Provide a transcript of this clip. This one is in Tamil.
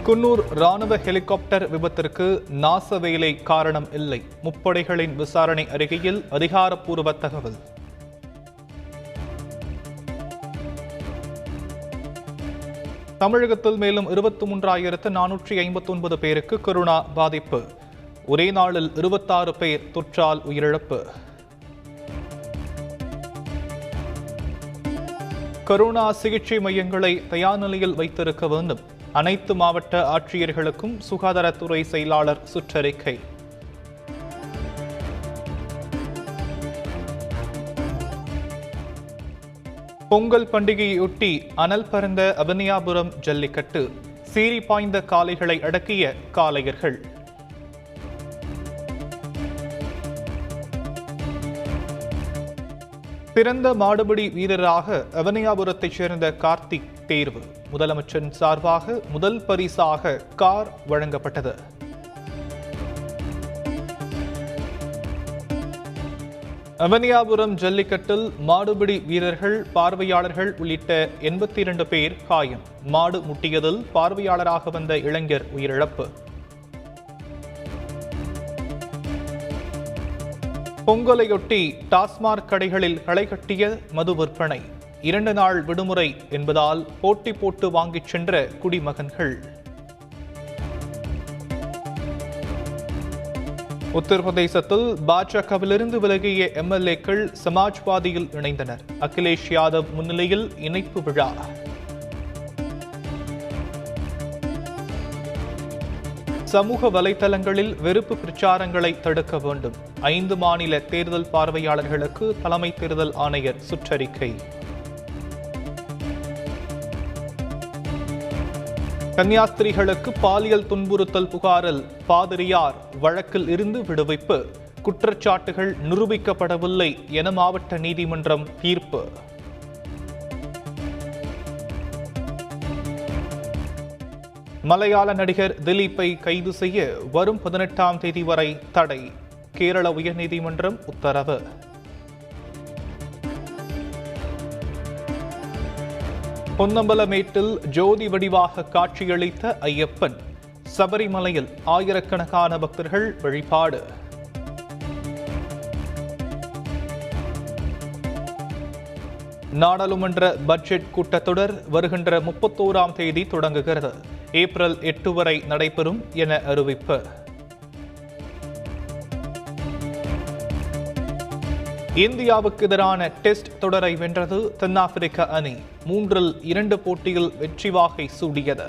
குன்னூர் ராணுவ ஹெலிகாப்டர் விபத்திற்கு நாசவேலை காரணம் இல்லை. முப்படைகளின் விசாரணை அறிக்கையில் அதிகாரப்பூர்வ தகவல். தமிழகத்தில் மேலும் 23,459 பேருக்கு கொரோனா பாதிப்பு. ஒரே நாளில் 26 பேர் தொற்றால் உயிரிழப்பு. கொரோனா சிகிச்சை மையங்களை தயார் நிலையில் வைத்திருக்க வேண்டும். அனைத்து மாவட்ட ஆட்சியர்களுக்கும் சுகாதாரத்துறை செயலாளர் சுற்றறிக்கை. பொங்கல் பண்டிகையொட்டி அனல் பறந்த அவனியாபுரம் ஜல்லிக்கட்டு. சீறி பாய்ந்த காளைகளை அடக்கிய காளையர்கள். சிறந்த மாடுபிடி வீரராக அவனியாபுரத்தைச் சேர்ந்த கார்த்திக் தேர்வு. முதலமைச்சரின் சார்பாக முதல் பரிசாக கார் வழங்கப்பட்டது. அவனியாபுரம் ஜல்லிக்கட்டில் மாடுபிடி வீரர்கள், பார்வையாளர்கள் உள்ளிட்ட 82 பேர் காயம். மாடு முட்டியதில் பார்வையாளராக வந்த இளைஞர் உயிரிழப்பு. பொங்கலையொட்டி டாஸ்மாக் கடைகளில் களை கட்டிய மது விற்பனை. 2 நாள் விடுமுறை என்பதால் போட்டி போட்டு வாங்கிச் சென்ற குடிமகன்கள். உத்தரப்பிரதேசத்தில் பாஜகவிலிருந்து விலகிய எம்எல்ஏக்கள் சமாஜ்வாதியில் இணைந்தனர். அகிலேஷ் யாதவ் முன்னிலையில் இணைப்பு விழா. சமூக வலைதளங்களில் வெறுப்பு பிரச்சாரங்களை தடுக்க வேண்டும். 5 மாநில தேர்தல் பார்வையாளர்களுக்கு தலைமை தேர்தல் ஆணையர் சுற்றறிக்கை. கன்னியாஸ்திரிகளுக்கு பாலியல் துன்புறுத்தல் புகாரில் பாதிரியார் வழக்கில் இருந்து விடுவிப்பு. குற்றச்சாட்டுகள் நிரூபிக்கப்படவில்லை என மாவட்ட நீதிமன்றம் தீர்ப்பு. மலையாள நடிகர் திலீப்பை கைது செய்ய வரும் 18ஆம் தேதி வரை தடை. கேரள உயர்நீதிமன்றம் உத்தரவு. பொன்னம்பலமேட்டில் ஜோதி வடிவாக காட்சியளித்த ஐயப்பன். சபரிமலையில் ஆயிரக்கணக்கான பக்தர்கள் வழிபாடு. நாடாளுமன்ற பட்ஜெட் கூட்டத்தொடர் வருகின்ற 31ஆம் தேதி தொடங்குகிறது. ஏப்ரல் 8 வரை நடைபெறும் என அறிவிப்பு. இந்தியாவுக்கு எதிரான டெஸ்ட் தொடரை வென்றது தென்னாப்பிரிக்க அணி. 3-2 போட்டியில் வெற்றி வாகை சூடியது.